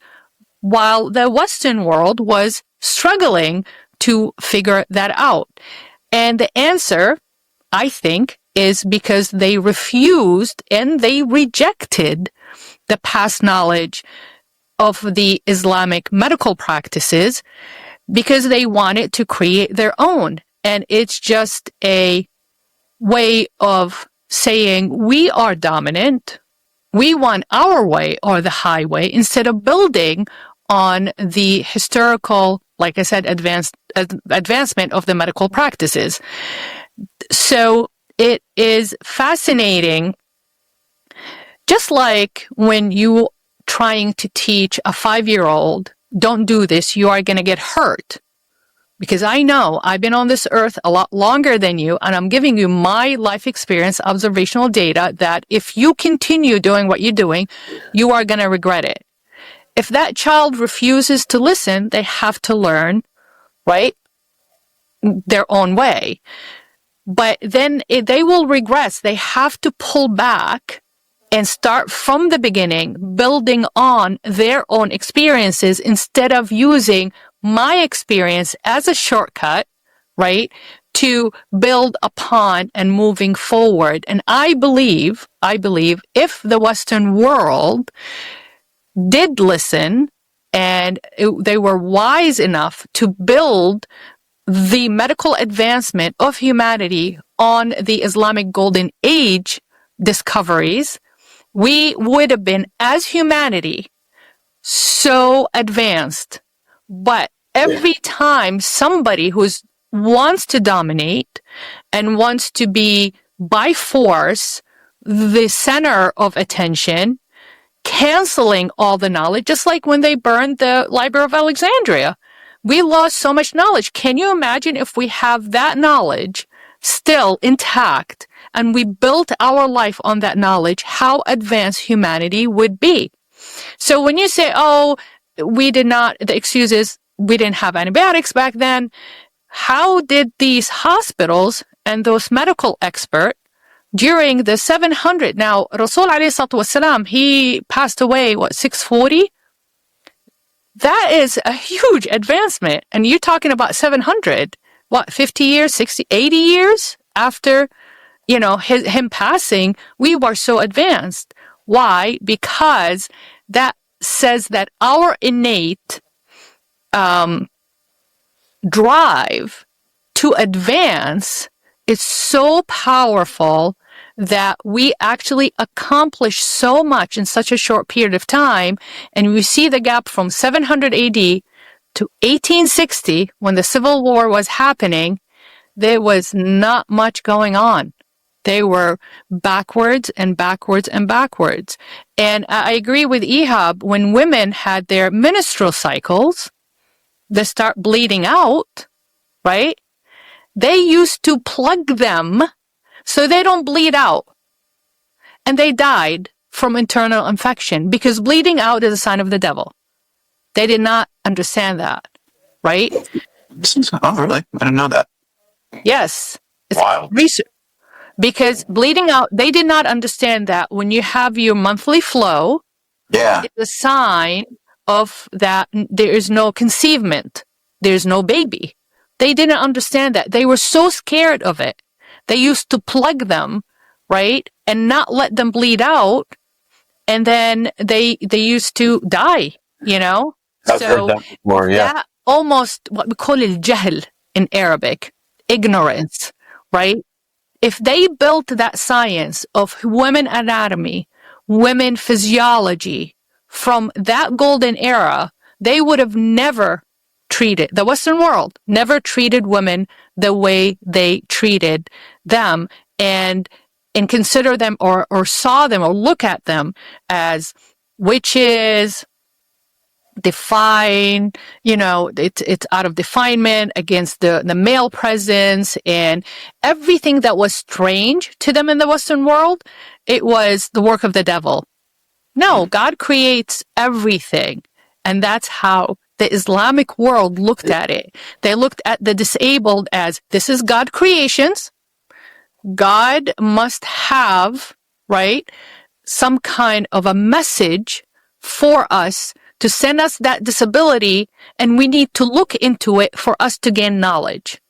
while the Western world was struggling to figure that out? And the answer, I think, is because they refused and they rejected the past knowledge of the Islamic medical practices because they wanted to create their own. And it's just a way of saying we are dominant, we want our way or the highway, instead of building on the historical, like I said, advancement of the medical practices. So it is fascinating, just like when you trying to teach a 5-year-old, don't do this, you are going to get hurt. Because I know I've been on this earth a lot longer than you, and I'm giving you my life experience, observational data, that if you continue doing what you're doing, you are going to regret it. If that child refuses to listen, they have to learn, right, their own way. But then they will regress. They have to pull back and start from the beginning, building on their own experiences instead of using my experience as a shortcut, right, to build upon and moving forward. And I believe if the Western world did listen and they were wise enough to build the medical advancement of humanity on the Islamic Golden Age discoveries, we would have been, as humanity, so advanced. But every time somebody who wants to dominate and wants to be by force the center of attention, canceling all the knowledge, just like when they burned the Library of Alexandria. We lost so much knowledge. Can you imagine if we have that knowledge still intact and we built our life on that knowledge, how advanced humanity would be? So when you say, oh, the excuse is we didn't have antibiotics back then, how did these hospitals and those medical experts during the 700, now Rasul alayhi salatu wasalam, he passed away, 640? That is a huge advancement. And you're talking about 700, 50 years, 60, 80 years after, him passing, we were so advanced. Why? Because that says that our innate drive to advance is so powerful that we actually accomplish so much in such a short period of time. And we see the gap from 700 AD to 1860, when the Civil War was happening, there was not much going on. They were backwards and backwards and backwards. And I agree with Ihab, when women had their menstrual cycles, they start bleeding out, right? They used to plug them so they don't bleed out. And they died from internal infection because bleeding out is a sign of the devil. They did not understand that, right? Oh, really? I didn't know that. Yes. It's Wild. research. Because bleeding out, they did not understand that when you have your monthly flow, it's a sign of that there is no conceivement. There's no baby. They didn't understand that. They were so scared of it. They used to plug them, right, and not let them bleed out, and then they used to die, I've heard that before, yeah. That almost what we call al-jahl in Arabic, ignorance, right? If they built that science of women anatomy, women physiology from that golden era, they would have never treated, the Western world never treated women the way they treated them, and consider them or saw them or look at them as witches, define, it's out of definement against the male presence, and everything that was strange to them in the Western world, it was the work of the devil. No, God creates everything. And that's how the Islamic world looked at it. They looked at the disabled as, this is God creations. God must have, right, some kind of a message for us to send us that disability, and we need to look into it for us to gain knowledge.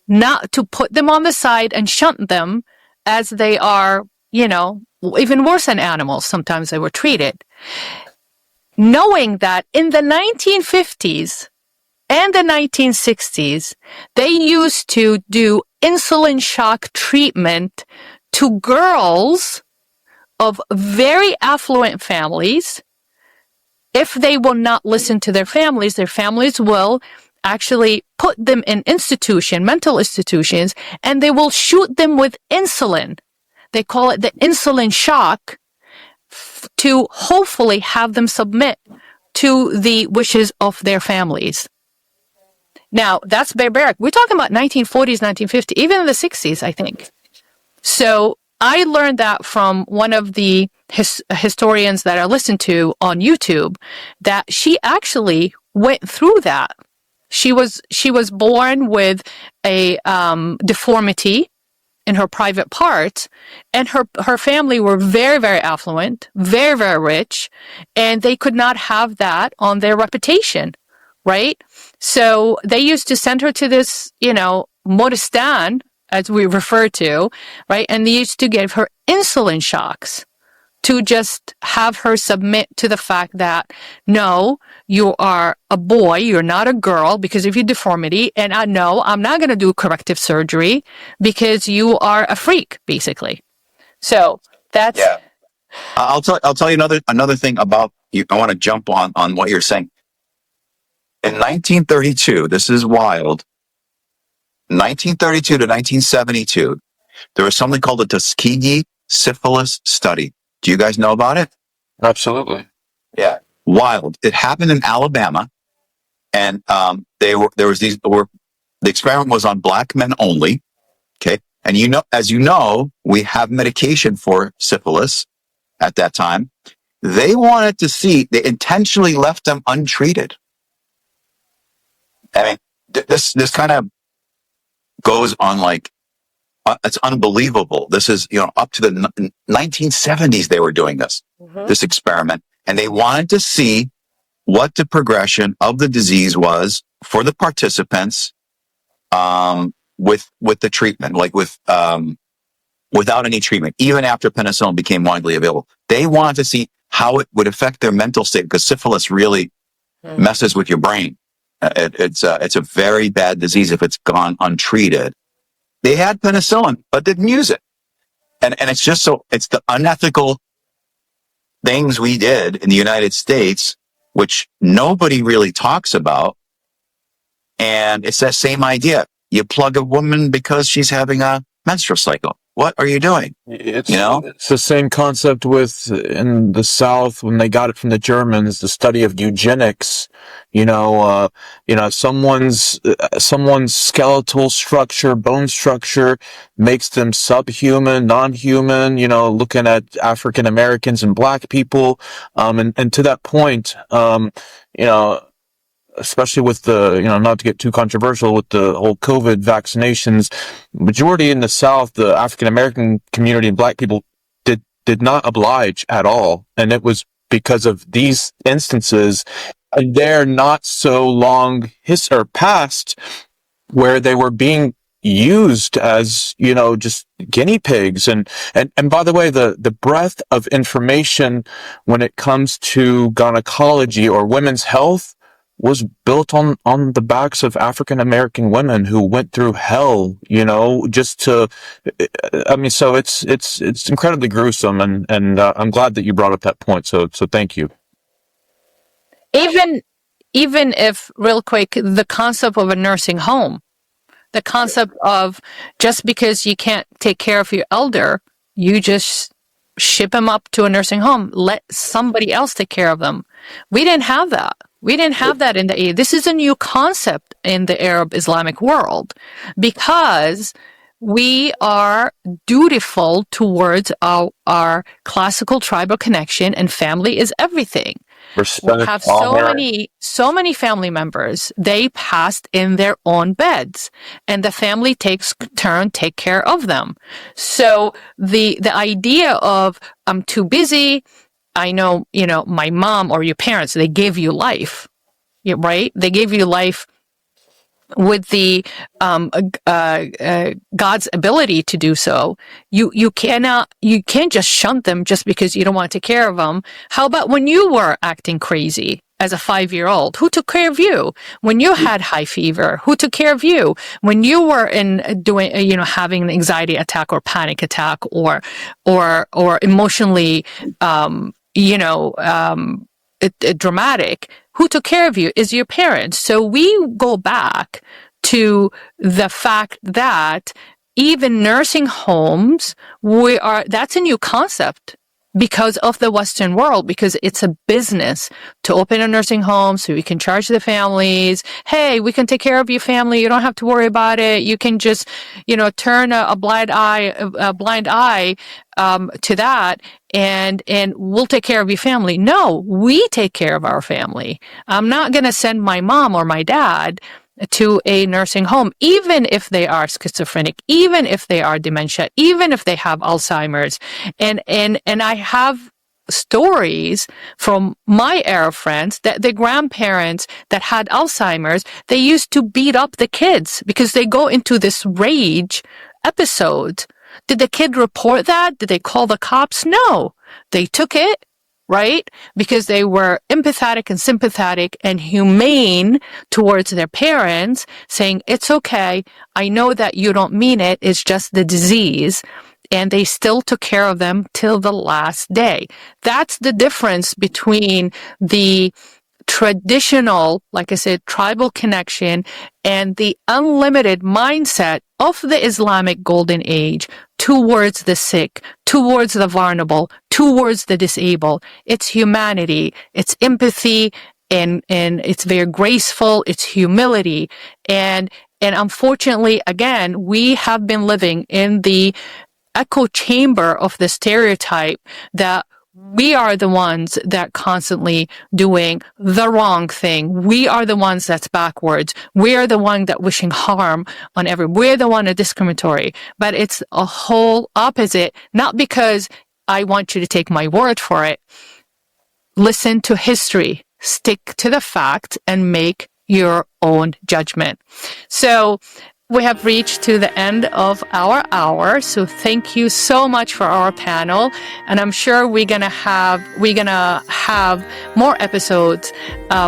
Not to put them on the side and shunt them as they are, even worse than animals. Sometimes they were treated. Knowing that in the 1950s and the 1960s, they used to do insulin shock treatment to girls of very affluent families. If they will not listen to their families will actually put them in mental institutions, and they will shoot them with insulin. They call it the insulin shock, to hopefully have them submit to the wishes of their families. Now, that's barbaric. We're talking about 1940s, 1950s, even in the 60s, I think. So I learned that from one of the historians that I listened to on YouTube, that she actually went through that. She was born with a deformity in her private parts, and her family were very, very affluent, very, very rich, and they could not have that on their reputation, right? So they used to send her to this, Bimaristan, as we refer to, right? And they used to give her insulin shocks to just have her submit to the fact that, no, you are a boy, you're not a girl because of your deformity, and I'm not going to do corrective surgery because you are a freak, basically. So that's... Yeah. I'll tell you another thing about you. I want to jump on what you're saying. In 1932, this is wild. 1932 to 1972, there was something called the Tuskegee syphilis study. Do you guys know about it? Absolutely. Yeah. Wild. It happened in Alabama, and the experiment was on black men only. Okay. And as you know, we have medication for syphilis at that time. They wanted to see, they intentionally left them untreated. I mean, this kind of goes on like, it's unbelievable. This is, up to the 1970s, they were doing this experiment, and they wanted to see what the progression of the disease was for the participants, with the treatment, like without any treatment, even after penicillin became widely available. They wanted to see how it would affect their mental state, because syphilis really messes with your brain. It's a very bad disease if it's gone untreated. They had penicillin, but didn't use it. And it's just it's the unethical things we did in the United States, which nobody really talks about. And it's that same idea. You plug a woman because she's having a menstrual cycle. What are you doing? It's the same concept in the South when they got it from the Germans, the study of eugenics. Someone's skeletal structure, bone structure makes them subhuman, non-human. Looking at African Americans and black people, and to that point, especially with the, not to get too controversial with the whole COVID vaccinations, majority in the South, the African American community and black people did not oblige at all. And it was because of these instances, they're not so long past where they were being used as, just guinea pigs. And by the way, the breadth of information when it comes to gynecology or women's health was built on the backs of African American women who went through hell, so it's incredibly gruesome, and I'm glad that you brought up that point. So thank you. even if, real quick, the concept of a nursing home, the concept of just because you can't take care of your elder, you just ship them up to a nursing home, let somebody else take care of them. We didn't have that. We didn't have that in the This is a new concept in the Arab Islamic world, because we are dutiful towards our classical tribal connection, and family is everything. Respect, We have honor. so many family members. They passed in their own beds, and the family takes turn take care of them. So the idea of I'm too busy. I know, my mom or your parents, they gave you life, right? They gave you life with the God's ability to do so. You can't just shunt them just because you don't want to take care of them. How about when you were acting crazy as a 5-year-old? Who took care of you? When you had high fever, who took care of you? When you were having an anxiety attack or panic attack or emotionally, dramatic, who took care of you? Is your parents. So we go back to the fact that even nursing homes, that's a new concept because of the Western world, because it's a business to open a nursing home so we can charge the families. Hey, we can take care of your family. You don't have to worry about it. You can just, turn a blind eye to that, and we'll take care of your family. No, we take care of our family. I'm not going to send my mom or my dad to a nursing home, even if they are schizophrenic, even if they are dementia, even if they have Alzheimer's. And I have stories from my Arab friends that the grandparents that had Alzheimer's, they used to beat up the kids because they go into this rage episode. Did the kid report that? Did they call the cops? No. They took it, right? Because they were empathetic and sympathetic and humane towards their parents, saying, it's okay. I know that you don't mean it. It's just the disease. And they still took care of them till the last day. That's the difference between the traditional, like I said, tribal connection and the unlimited mindset of the Islamic Golden Age towards the sick, towards the vulnerable, towards the disabled. It's humanity, it's empathy, and it's very graceful, it's humility. And unfortunately, again, we have been living in the echo chamber of the stereotype that we are the ones that constantly doing the wrong thing. We are the ones that's backwards. We are the one that wishing harm on we're the one that discriminatory. But it's a whole opposite, not because I want you to take my word for it. Listen to history, stick to the fact, and make your own judgment. So we have reached to the end of our hour. So thank you so much for our panel. And I'm sure we're gonna have more episodes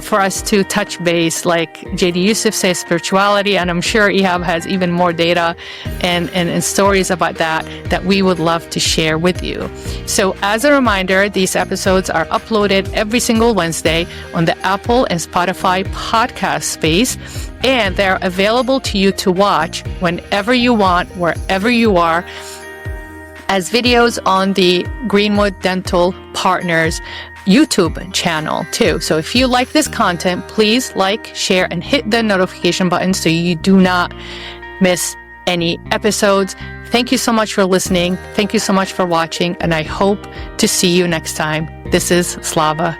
for us to touch base, like JD Yusef says, spirituality. And I'm sure Ihab has even more data and stories about that we would love to share with you. So as a reminder, these episodes are uploaded every single Wednesday on the Apple and Spotify podcast space. And they're available to you to watch whenever you want, wherever you are, as videos on the Greenwood Dental Partners YouTube channel too. So if you like this content, please like, share, and hit the notification button so you do not miss any episodes. Thank you so much for listening. Thank you so much for watching, and I hope to see you next time. This is Slava